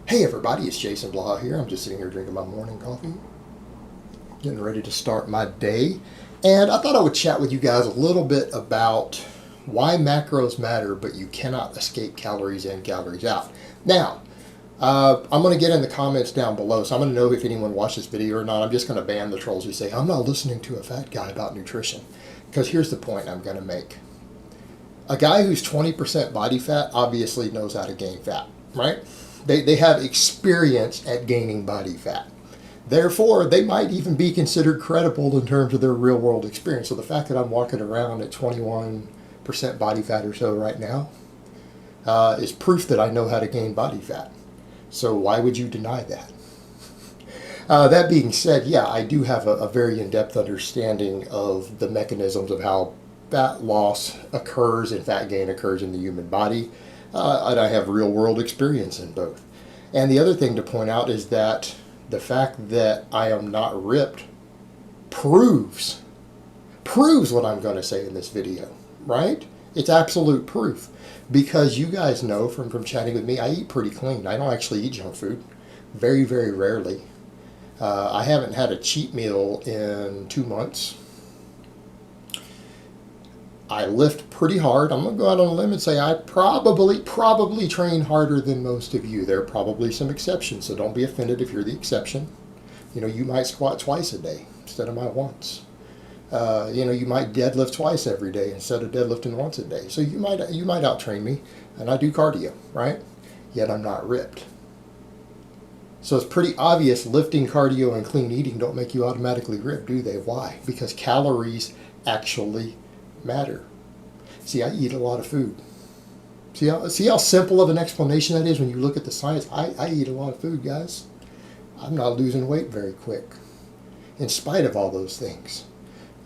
Hey everybody, it's Jason Blaha here. I'm just sitting here drinking my morning coffee, getting ready to start my day. And I thought I would chat with you guys a little bit about why macros matter, but you cannot escape calories in, calories out. Now, I'm going to get in the comments down below, so I'm going to know if anyone watched this video or not. I'm just going to ban the trolls who say, I'm not listening to a fat guy about nutrition. Because here's the point I'm going to make. A guy who's 20% body fat obviously knows how to gain fat, right? They have experience at gaining body fat. Therefore, they might even be considered credible in terms of their real world experience. So the fact that I'm walking around at 21% body fat or so right now is proof that I know how to gain body fat. So why would you deny that? That being said, yeah, I do have a very in-depth understanding of the mechanisms of how fat loss occurs and fat gain occurs in the human body. And I have real world experience in both. And the other thing to point out is that the fact that I am not ripped proves what I'm going to say in this video, right? It's absolute proof. Because you guys know from chatting with me, I eat pretty clean. I don't actually eat junk food. Very, very rarely. I haven't had a cheat meal in 2 months. I lift pretty hard. I'm going to go out on a limb and say I probably train harder than most of you. There are probably some exceptions, so don't be offended if you're the exception. You know, you might squat twice a day instead of my once. You might deadlift twice every day instead of deadlifting once a day. So you might outtrain me, and I do cardio, right? Yet I'm not ripped. So it's pretty obvious lifting, cardio, and clean eating don't make you automatically ripped, do they? Why? Because calories actually matter. See, I eat a lot of food. See how simple of an explanation that is when you look at the science? I eat a lot of food, guys. I'm not losing weight very quick, in spite of all those things.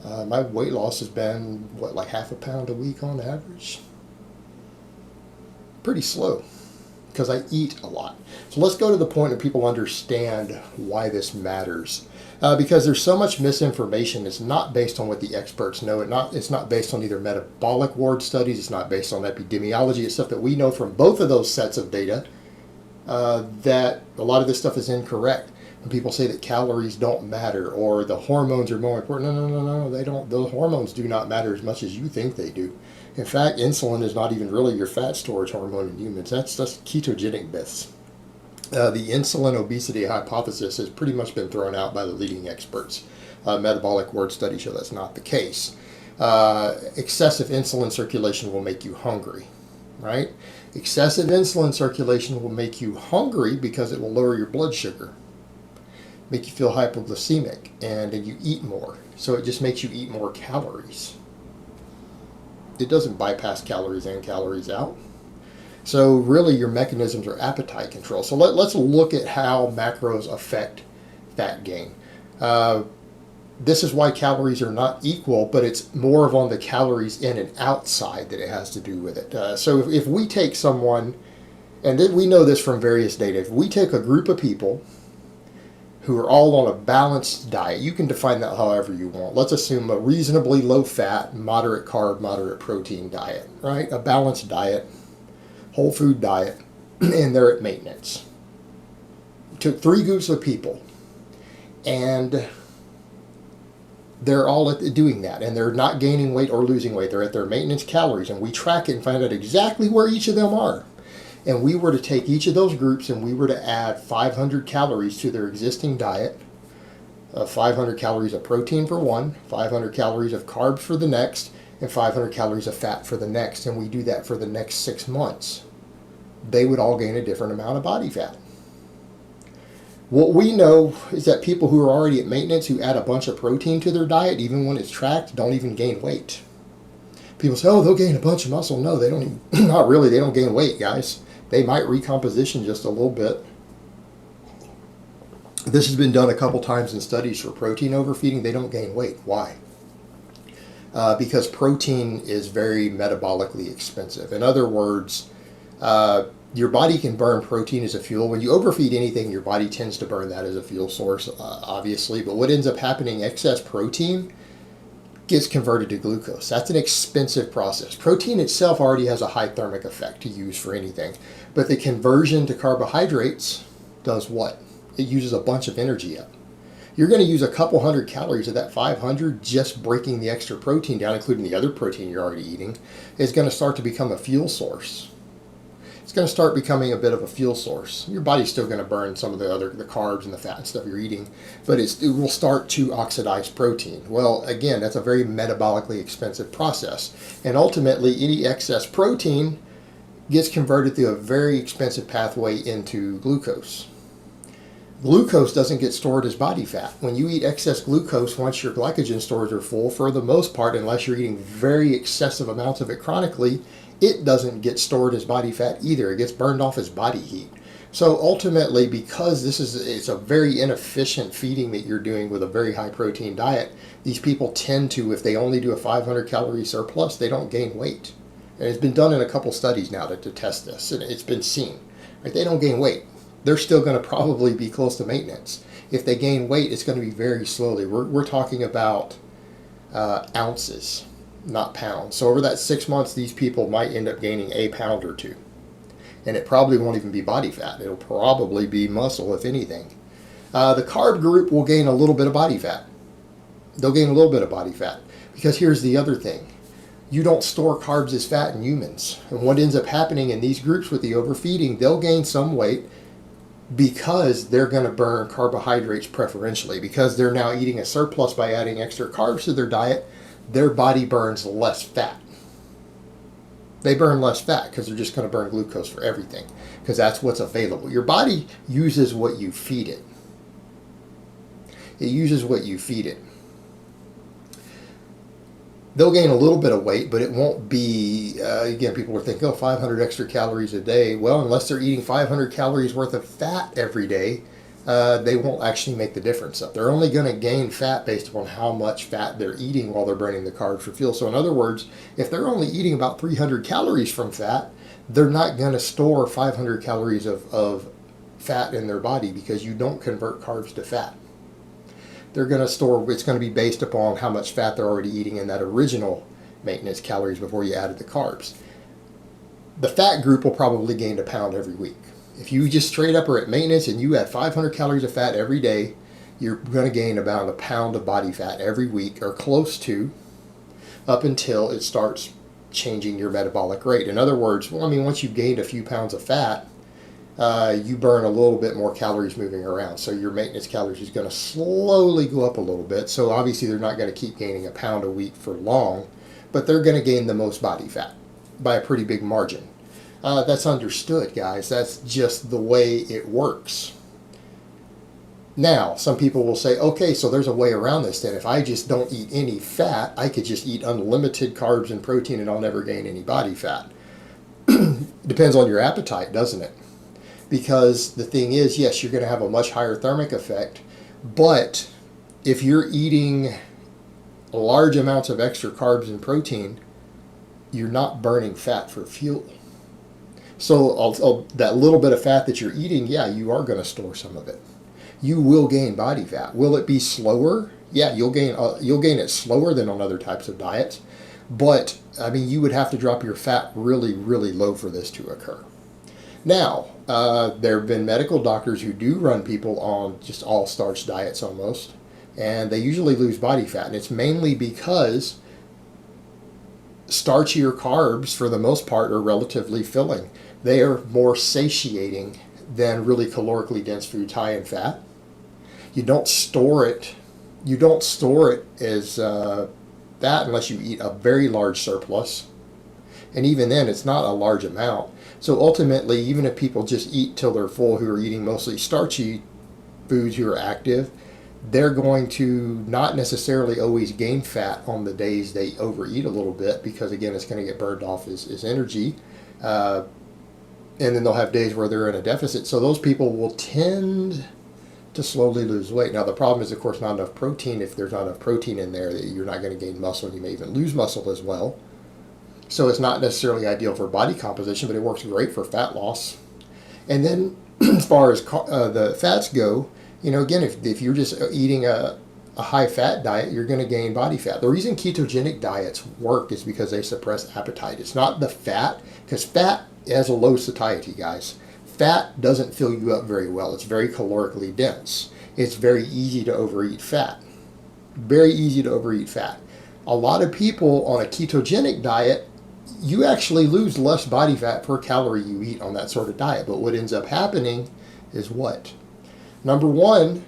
My weight loss has been, like half a pound a week on average? Pretty slow, because I eat a lot. So let's go to the point that people understand why this matters. Because there's so much misinformation. It's not based on what the experts know. It's not based on either metabolic ward studies. It's not based on epidemiology. It's stuff that we know from both of those sets of data that a lot of this stuff is incorrect. When people say that calories don't matter or the hormones are more important, no, they don't. The hormones do not matter as much as you think they do. In fact, insulin is not even really your fat storage hormone in humans. That's ketogenic myths. The insulin obesity hypothesis has pretty much been thrown out by the leading experts. Metabolic ward studies show that's not the case. Excessive insulin circulation will make you hungry, right? Excessive insulin circulation will make you hungry because it will lower your blood sugar, make you feel hypoglycemic, and you eat more. So it just makes you eat more calories. It doesn't bypass calories in, calories out. So really your mechanisms are appetite control. So let's look at how macros affect fat gain. This is why calories are not equal, but it's more of on the calories in and outside that it has to do with it. So if we take someone, and we know this from various data, if we take a group of people who are all on a balanced diet, you can define that however you want. Let's assume a reasonably low fat, moderate carb, moderate protein diet, right? A balanced diet. Whole food diet, and they're at maintenance. Took 3 groups of people, and they're all doing that, and they're not gaining weight or losing weight. They're at their maintenance calories, and we track it and find out exactly where each of them are. And we were to take each of those groups, and we were to add 500 calories to their existing diet, 500 calories of protein for one, 500 calories of carbs for the next, and 500 calories of fat for the next, and we do that for the next 6 months. They would all gain a different amount of body fat. What we know is that people who are already at maintenance, who add a bunch of protein to their diet, even when it's tracked, don't even gain weight. People say, oh, they'll gain a bunch of muscle. No, they don't even, not really, they don't gain weight, guys. They might recomposition just a little bit. This has been done a couple times in studies for protein overfeeding. They don't gain weight. Why? Because protein is very metabolically expensive. In other words, your body can burn protein as a fuel. When you overfeed anything, your body tends to burn that as a fuel source, obviously. But what ends up happening, excess protein gets converted to glucose. That's an expensive process. Protein itself already has a high thermic effect to use for anything. But the conversion to carbohydrates does what? It uses a bunch of energy up. You're going to use a couple hundred calories of that 500 just breaking the extra protein down, including the other protein you're already eating, is going to start to become a fuel source. It's going to start becoming a bit of a fuel source. Your body's still going to burn some of the carbs and the fat and stuff you're eating, but it will start to oxidize protein. Well, again, that's a very metabolically expensive process. And ultimately, any excess protein gets converted through a very expensive pathway into glucose. Glucose doesn't get stored as body fat. When you eat excess glucose, once your glycogen stores are full, for the most part, unless you're eating very excessive amounts of it chronically, it doesn't get stored as body fat either. It gets burned off as body heat. So ultimately, because it's a very inefficient feeding that you're doing with a very high protein diet, these people tend to, if they only do a 500 calorie surplus, they don't gain weight. And it's been done in a couple studies now to test this, and it's been seen. Right? They don't gain weight. They're still going to probably be close to maintenance. If they gain weight, it's going to be very slowly. We're talking about ounces, not pounds. So over that 6 months, these people might end up gaining a pound or two. And it probably won't even be body fat. It'll probably be muscle, if anything. The carb group will gain a little bit of body fat. They'll gain a little bit of body fat. Because here's the other thing. You don't store carbs as fat in humans. And what ends up happening in these groups with the overfeeding, they'll gain some weight because they're going to burn carbohydrates preferentially. Because they're now eating a surplus by adding extra carbs to their diet, their body burns less fat. They burn less fat because they're just going to burn glucose for everything, because that's what's available. Your body uses what you feed it. It uses what you feed it. They'll gain a little bit of weight, but it won't be, again, people are thinking, oh, 500 extra calories a day. Well, unless they're eating 500 calories worth of fat every day, they won't actually make the difference up. They're only going to gain fat based upon how much fat they're eating while they're burning the carbs for fuel. So in other words, if they're only eating about 300 calories from fat, they're not going to store 500 calories of fat in their body, because you don't convert carbs to fat. They're going to store, it's going to be based upon how much fat they're already eating in that original maintenance calories before you added the carbs. The fat group will probably gain a pound every week. If you just straight up are at maintenance and you add 500 calories of fat every day, you're going to gain about a pound of body fat every week, or close to, up until it starts changing your metabolic rate. In other words, once you've gained a few pounds of fat, you burn a little bit more calories moving around. So your maintenance calories is going to slowly go up a little bit. So obviously they're not going to keep gaining a pound a week for long, but they're going to gain the most body fat by a pretty big margin. That's understood, guys. That's just the way it works. Now, some people will say, okay, so there's a way around this then. If I just don't eat any fat, I could just eat unlimited carbs and protein and I'll never gain any body fat. Depends on your appetite, doesn't it? Because the thing is, yes, you're going to have a much higher thermic effect, but if you're eating large amounts of extra carbs and protein, you're not burning fat for fuel. So that little bit of fat that you're eating, yeah, you are going to store some of it. You will gain body fat. Will it be slower? Yeah, you'll gain it slower than on other types of diets. But, you would have to drop your fat really, really low for this to occur. Now, there have been medical doctors who do run people on just all starch diets almost, and they usually lose body fat. And it's mainly because starchier carbs, for the most part, are relatively filling. They are more satiating than really calorically dense foods high in fat. You don't store it. You don't store it as fat unless you eat a very large surplus. And even then, it's not a large amount. So ultimately, even if people just eat till they're full, who are eating mostly starchy foods, who are active, they're going to not necessarily always gain fat on the days they overeat a little bit, because again, it's going to get burned off as energy. And then they'll have days where they're in a deficit. So those people will tend to slowly lose weight. Now the problem is, of course, not enough protein. If there's not enough protein in there, you're not going to gain muscle, and you may even lose muscle as well. So it's not necessarily ideal for body composition, but it works great for fat loss. And then as far as the fats go, again, if you're just eating a high-fat diet, you're going to gain body fat. The reason ketogenic diets work is because they suppress appetite. It's not the fat, because fat has a low satiety, guys. Fat doesn't fill you up very well. It's very calorically dense. It's very easy to overeat fat. Very easy to overeat fat. A lot of people on a ketogenic diet, you actually lose less body fat per calorie you eat on that sort of diet. But what ends up happening is what? Number one,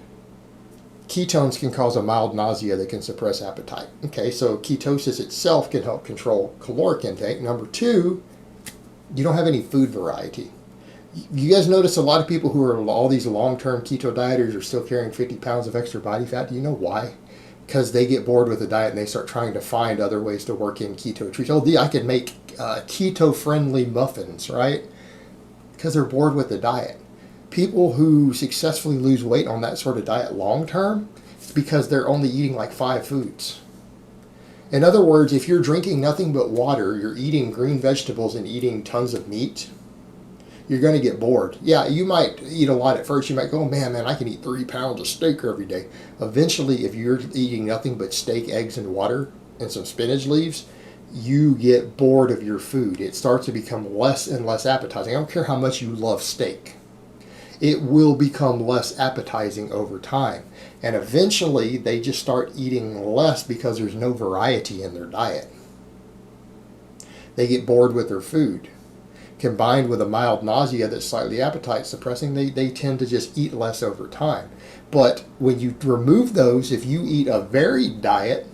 ketones can cause a mild nausea that can suppress appetite. Okay, so ketosis itself can help control caloric intake. Number two, you don't have any food variety. You guys notice a lot of people who are all these long-term keto dieters are still carrying 50 pounds of extra body fat. Do you know why? Because they get bored with the diet and they start trying to find other ways to work in keto treats. Oh, I can make keto-friendly muffins, right? Because they're bored with the diet. People who successfully lose weight on that sort of diet long-term, it's because they're only eating like 5 foods. In other words, if you're drinking nothing but water, you're eating green vegetables and eating tons of meat, you're going to get bored. Yeah, you might eat a lot at first. You might go, oh, man, I can eat 3 pounds of steak every day. Eventually, if you're eating nothing but steak, eggs, and water, and some spinach leaves, you get bored of your food. It starts to become less and less appetizing. I don't care how much you love steak. It will become less appetizing over time. And eventually, they just start eating less because there's no variety in their diet. They get bored with their food. Combined with a mild nausea that's slightly appetite suppressing, they tend to just eat less over time. But when you remove those, if you eat a varied diet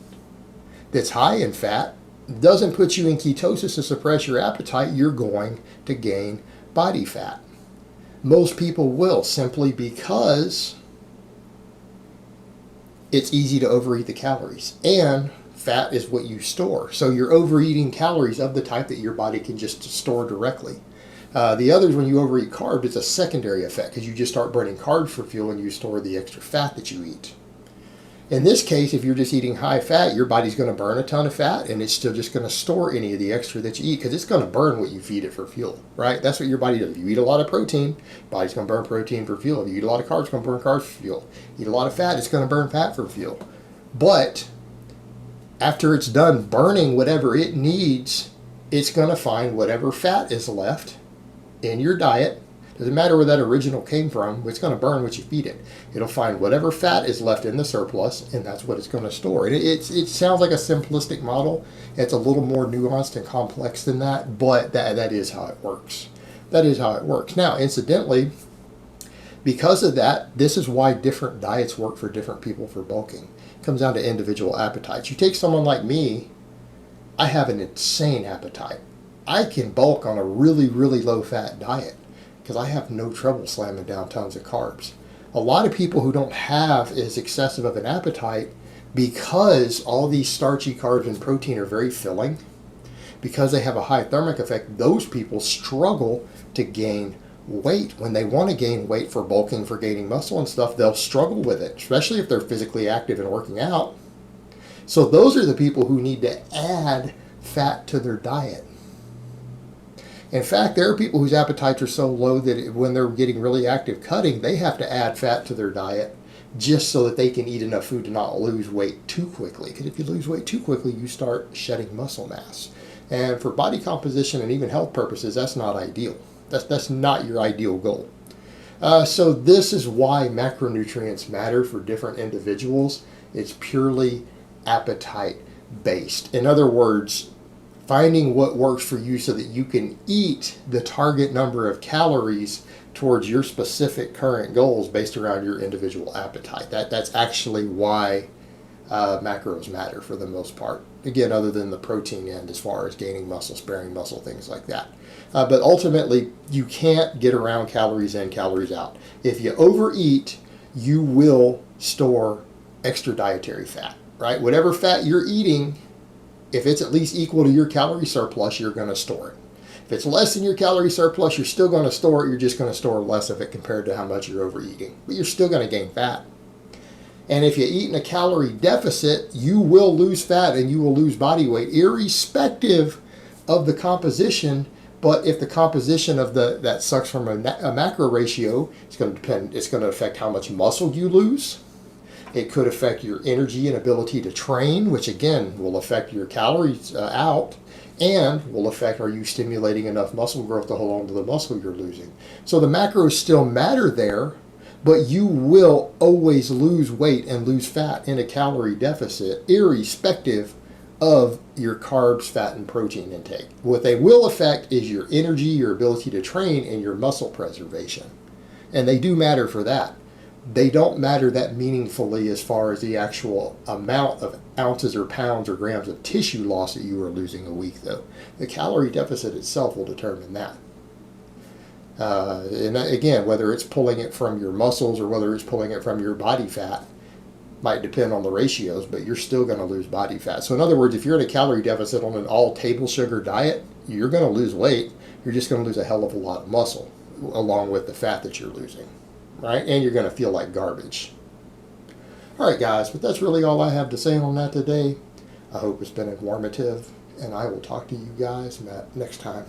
that's high in fat, doesn't put you in ketosis to suppress your appetite, you're going to gain body fat. Most people will, simply because it's easy to overeat the calories. And fat is what you store. So you're overeating calories of the type that your body can just store directly. The others, when you overeat carbs, it's a secondary effect because you just start burning carbs for fuel and you store the extra fat that you eat. In this case, if you're just eating high fat, your body's going to burn a ton of fat and it's still just going to store any of the extra that you eat because it's going to burn what you feed it for fuel, right? That's what your body does. If you eat a lot of protein, body's going to burn protein for fuel. If you eat a lot of carbs, it's going to burn carbs for fuel. Eat a lot of fat, it's going to burn fat for fuel. But after it's done burning whatever it needs, it's going to find whatever fat is left in your diet. Doesn't matter where that original came from, it's going to burn what you feed it. It'll find whatever fat is left in the surplus, and that's what it's going to store. And it sounds like a simplistic model. It's a little more nuanced and complex than that, but that is how it works. That is how it works. Now, incidentally, because of that, this is why different diets work for different people for bulking. It comes down to individual appetites. You take someone like me, I have an insane appetite. I can bulk on a really, really low-fat diet because I have no trouble slamming down tons of carbs. A lot of people who don't have as excessive of an appetite, because all these starchy carbs and protein are very filling, because they have a high thermic effect, those people struggle to gain weight. When they want to gain weight for bulking, for gaining muscle and stuff, they'll struggle with it, especially if they're physically active and working out. So those are the people who need to add fat to their diet. In fact, there are people whose appetites are so low that when they're getting really active cutting, they have to add fat to their diet just so that they can eat enough food to not lose weight too quickly. Because if you lose weight too quickly, you start shedding muscle mass. And for body composition and even health purposes, that's not ideal. That's not your ideal goal. So this is why macronutrients matter for different individuals. It's purely appetite based. In other words, finding what works for you so that you can eat the target number of calories towards your specific current goals based around your individual appetite. That's actually why macros matter for the most part. Again, other than the protein end as far as gaining muscle, sparing muscle, things like that. But ultimately, you can't get around calories in, calories out. If you overeat, you will store extra dietary fat, right? Whatever fat you're eating, if it's at least equal to your calorie surplus, you're going to store it. If it's less than your calorie surplus, you're still going to store it. You're just going to store less of it compared to how much you're overeating. But you're still going to gain fat. And if you eat in a calorie deficit, you will lose fat and you will lose body weight, irrespective of the composition. But if the composition of that sucks from a macro ratio, it's going to depend. It's going to affect how much muscle you lose. It could affect your energy and ability to train, which again will affect your calories out. and will affect, are you stimulating enough muscle growth to hold on to the muscle you're losing. So the macros still matter there, but you will always lose weight and lose fat in a calorie deficit, irrespective of your carbs, fat, and protein intake. What they will affect is your energy, your ability to train, and your muscle preservation. And they do matter for that. They don't matter that meaningfully as far as the actual amount of ounces or pounds or grams of tissue loss that you are losing a week, though. The calorie deficit itself will determine that. And again, whether it's pulling it from your muscles or whether it's pulling it from your body fat might depend on the ratios, but you're still going to lose body fat. So in other words, if you're in a calorie deficit on an all table sugar diet, you're going to lose weight. You're just going to lose a hell of a lot of muscle along with the fat that you're losing, right? And you're going to feel like garbage. All right, guys, but that's really all I have to say on that today. I hope it's been informative, and I will talk to you guys next time.